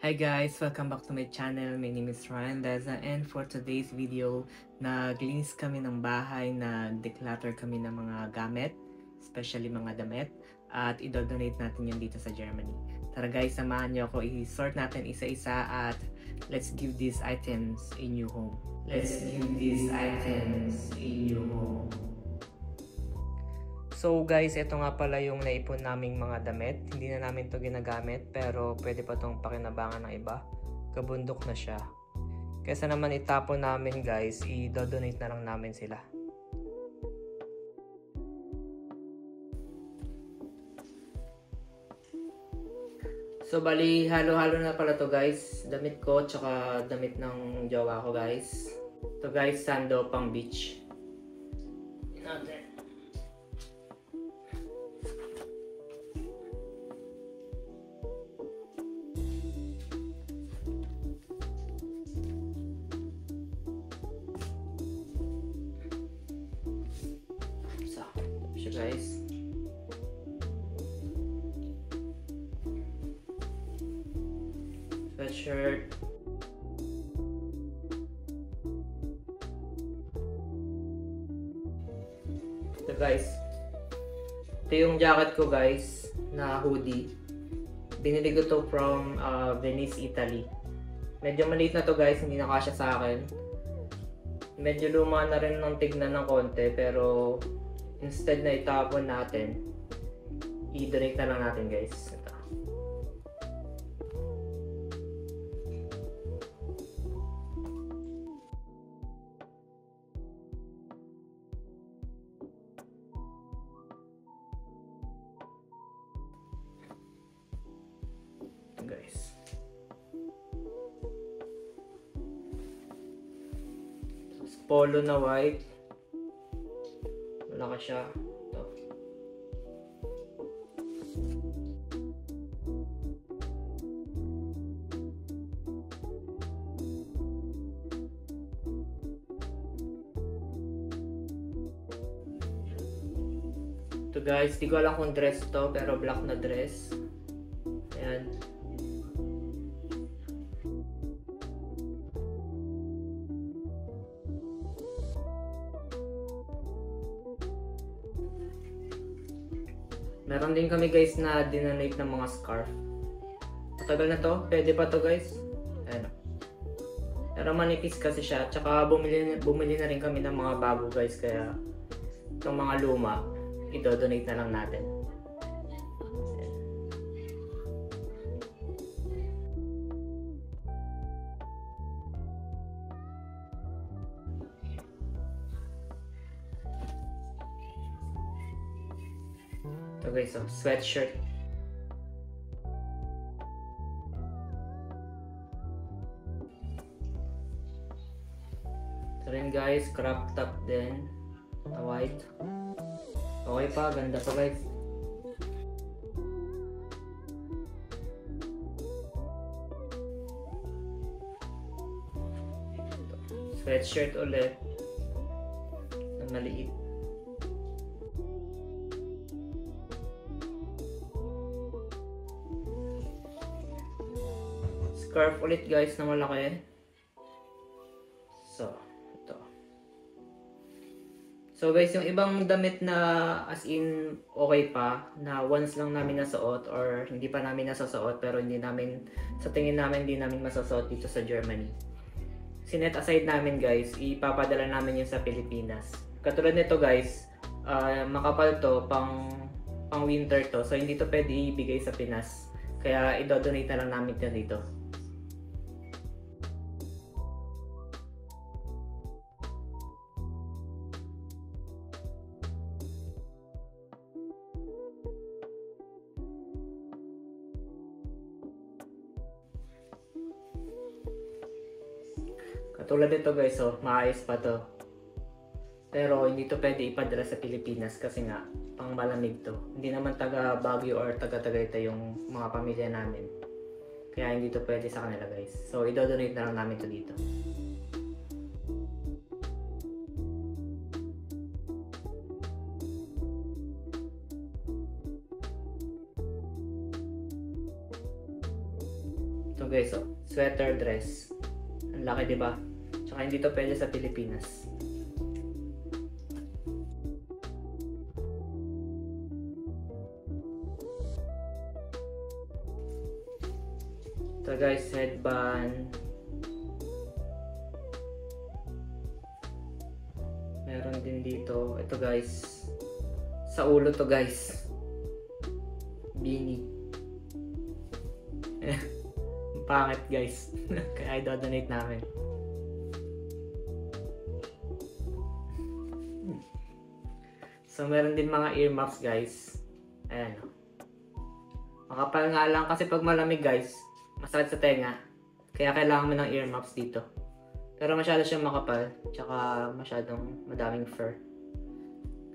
Hi guys! Welcome back to my channel. My name is Ryan Deza, and for today's video, naglinis kami ng bahay, nag-declutter kami ng mga gamit, especially mga damit, at idodonate natin yun dito sa Germany. Tara guys, samahan niyo ako, i-sort natin isa-isa at let's give these items a new home. Let's give these items a new home. So guys, ito nga pala yung naipon naming mga damit. Hindi na namin to ginagamit pero pwede pa tong pakinabangan ng iba. Kabundok na siya. Kaysa naman itapon namin guys, i-donate na lang namin sila. So bali, halo-halo na pala to guys. Damit ko tsaka damit ng jowa ko guys. To guys, sando pang beach. Natin. Guys, sweatshirt, ito guys, ito yung jacket ko guys na hoodie. Binili ko to from Venice, Italy. Medyo maliit na to guys, hindi na kasya sa akin. Medyo luma na rin ng tignan ng konti, pero instead na itapon natin, i-donate na lang natin guys. Ito. Ito guys. Tapos polo na white. Wala ka siya. Ito. Ito guys, di ko alam kung dress to pero black na dress. Ayan. Meron din kami guys na dinonate ng mga scarf. Matagal na to, pwede pa to guys. Ayan. Pero manipis kasi siya. Tsaka bumili na rin kami ng mga bago guys. Kaya itong mga luma, i-donate na lang natin. Ayan. Ito guys, so sweatshirt. Ito rin guys, crop top din. Na white. Okay pa, ganda pa guys. Sweatshirt ulit. Na maliit. Scarf ulit guys na malaki. So, ito. So guys, yung ibang damit na as in okay pa, na once lang namin nasuot or hindi pa namin nasasuot pero hindi namin, sa tingin namin hindi namin masasuot dito sa Germany. Sinet aside namin guys, ipapadala namin yun sa Pilipinas. Katulad nito guys, makapal to, pang winter to, so hindi to pwede ibigay sa Pinas. Kaya i-donate na lang namin ito dito. Katulad nito guys, so maayos pa to. Pero hindi to pwede ipadala sa Pilipinas kasi nga pang malamig to. Hindi naman taga Baguio or taga Tagaytay yung mga pamilya namin. Kaya hindi to pwede sa kanila guys. So i-donate na lang namin to dito. Ito guys, oh, sweater dress. Ang laki, di ba? Tsaka hindi to pwede sa Pilipinas. Ito guys, headband. Meron din dito. Ito guys, sa ulo to guys. Beanie. Pangit guys. Kaya i-donate namin. So meron din mga earmuffs guys. Ayan. Makapal nga lang kasi pag malamig guys, masakit sa tenga. Kaya kailangan mo ng earmuffs dito. Pero masyado siyang makapal. Tsaka masyadong madaming fur.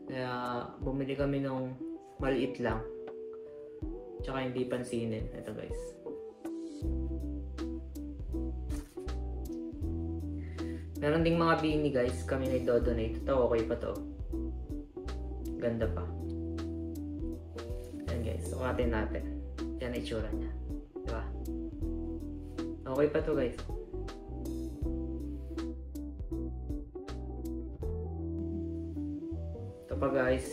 Kaya bumili kami nung maliit lang. Tsaka hindi pansinin. Ito guys. Meron ding mga beanie guys. Kami na i-donate. Ito okay pa to. Ganda pa. Ayan guys. Sukatin natin. Yan ang itsura niya. Diba? Okay pa to guys. Ito pa guys.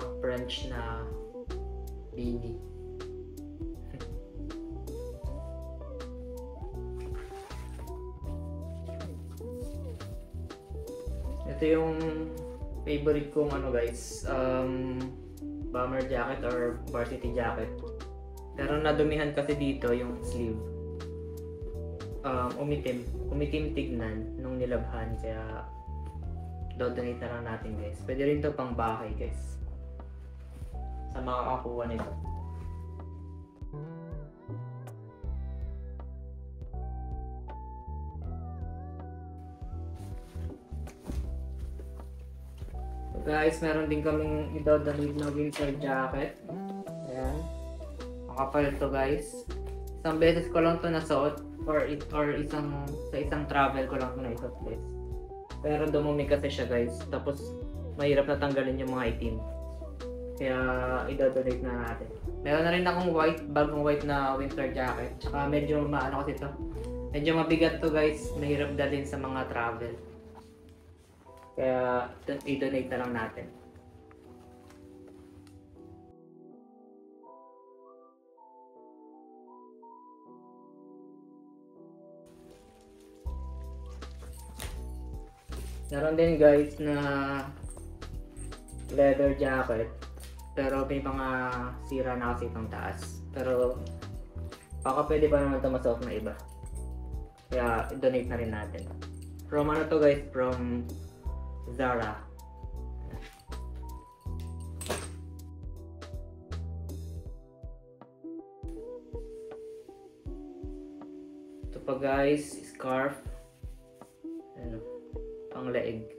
Ang French na beanie. Ito yung favorite kong ano guys, bomber jacket or varsity jacket. Pero nadumihan kasi dito yung sleeve. Umitim tignan nung nilabhan, kaya donate na lang natin guys. Pwede rin to pang bahay guys. Sa makakakuha nito. Guys, meron din kaming i-donate na winter jacket. Ayan. Makapal to guys. Isang beses ko lang to nasuot or sa isang travel ko lang to naisuot guys. Pero dumumi kasi siya guys. Tapos mahirap na tanggalin yung mga itim. Kaya i-donate na natin. Meron na rin akong bagong white na winter jacket. Tsaka medyo maano kasi to. Medyo mabigat to guys. Mahirap dalhin sa mga travel. Kaya i-donate na lang natin. Meron din guys na leather jacket. Pero may mga sira na kasi itong taas. Pero baka pwede pa naman ito masuot na iba. Kaya i-donate na rin natin. From ano to guys? From Zara. Ito pa guys, scarf. Ano, pang leeg.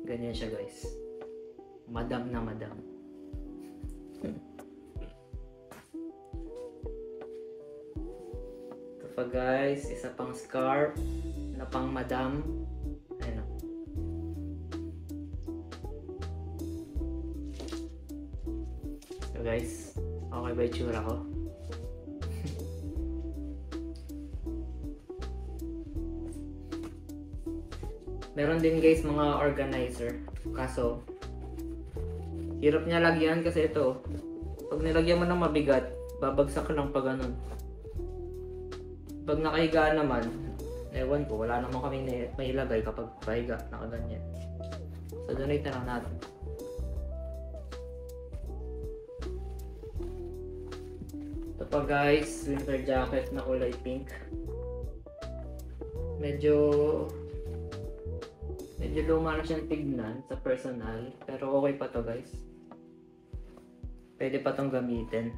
Ganyan siya guys. Madam na madam. Ito pa guys, isa pang scarf na pang madam. Ano. So guys, okay ba itsura ko? Meron din guys mga organizer. Kaso hirap niya lagyan kasi ito. Pag nilagyan mo ng mabigat, babagsak lang pag ganun. Pag nakahiga naman, ewan ko, wala naman kami mailagay kapag pahiga, nakaganyan. So donate na lang natin. Ito pa guys, winter jacket na kulay pink. Medyo luma na siyang tignan sa personal, pero okay pa to guys. Pwede pa tong gamitin.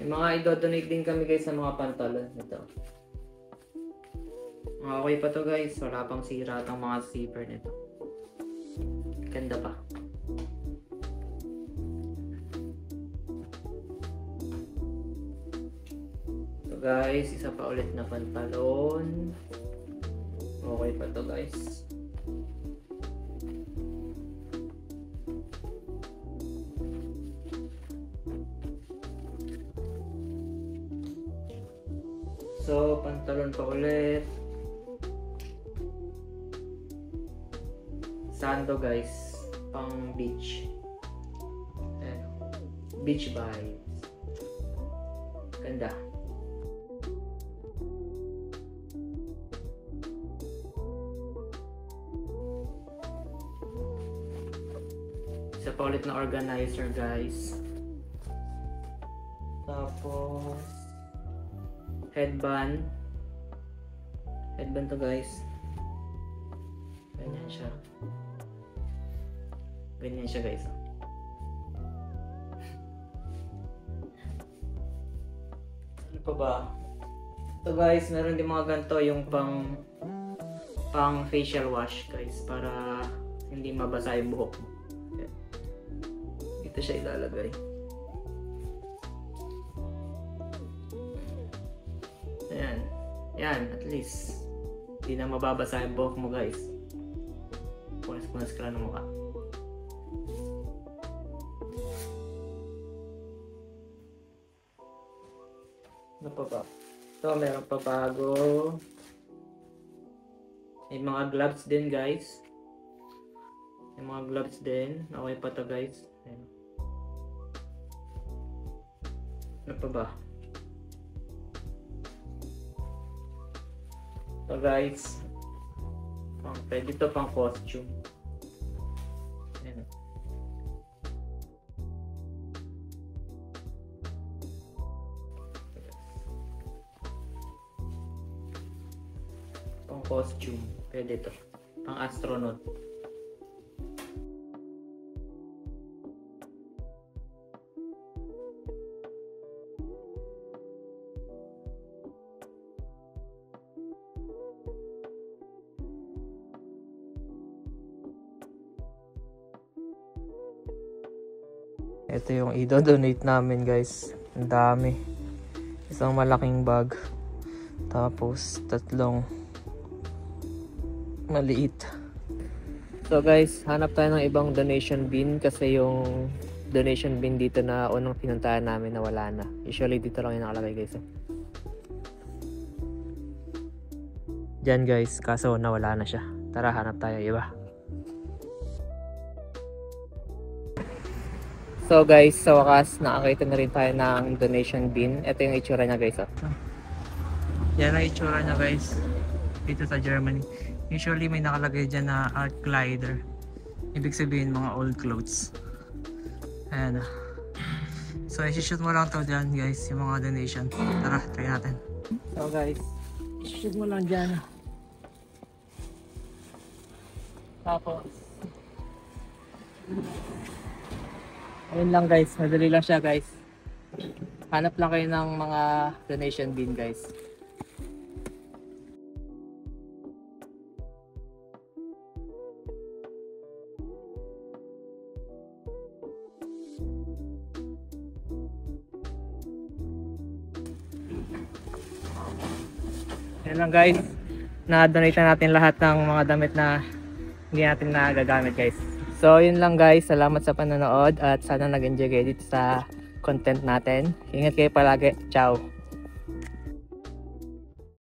May mga i-donate din kami guys sa mga pantalon nito. Okay pa to guys, wala pang sira itong mga zipper nito. Ganda pa. Ito guys, isa pa ulit na pantalon. Okay pa to guys. So, pantalon pa ulit. Sando guys, pang beach. Ayan. Beach vibes. Ganda. Isa pa ulit na organizer guys. Tapos headband. Headband to guys. Ganyan siya. Ganyan siya guys. Ano pa ba? Ito guys, meron din mga ganito yung pang facial wash guys para hindi mabasa yung buhok mo. Dito siya ilalagay. Ayan. Yan, at least hindi na mababasa yung buhok mo guys. Punas-punas ka lang ng mukha. Ano pa ba? Ito, meron pa bago. May mga gloves din guys. May mga gloves din. Okay pa to guys. Ayan. Ano pa ba? Ito guys. Pwede ito pang costume. Ayan. Pang costume. Pwede ito. Pang astronaut. Ito yung i-donate namin guys. Ang dami. Isang malaking bag. Tapos tatlong maliit. So guys, hanap tayo ng ibang donation bin kasi yung donation bin dito na unang pinuntahan namin na wala na. Usually dito lang yung nakalagay guys. Diyan guys, kaso nawala na siya. Tara, hanap tayo iba. So guys, sa wakas, nakakita na rin tayo ng donation bin. Ito yung itsura niya guys. Yan ang itsura niya guys. Dito sa Germany. Usually may nakalagay dyan na art glider. Ibig sabihin mga old clothes. Ayan. So isi-shoot mo lang to dyan guys, yung mga donation. Tara, try natin. So guys, isi-shoot mo lang dyan. Tapos ayun lang guys, madali lang siya guys. Hanap lang kayo ng mga donation bin guys. Ayun lang guys, na-donate na natin lahat ng mga damit na hindi natin nagagamit guys. So yun lang guys, salamat sa panonood at sana nag-enjoy kayo dito sa content natin. Ingat kayo palagi, ciao!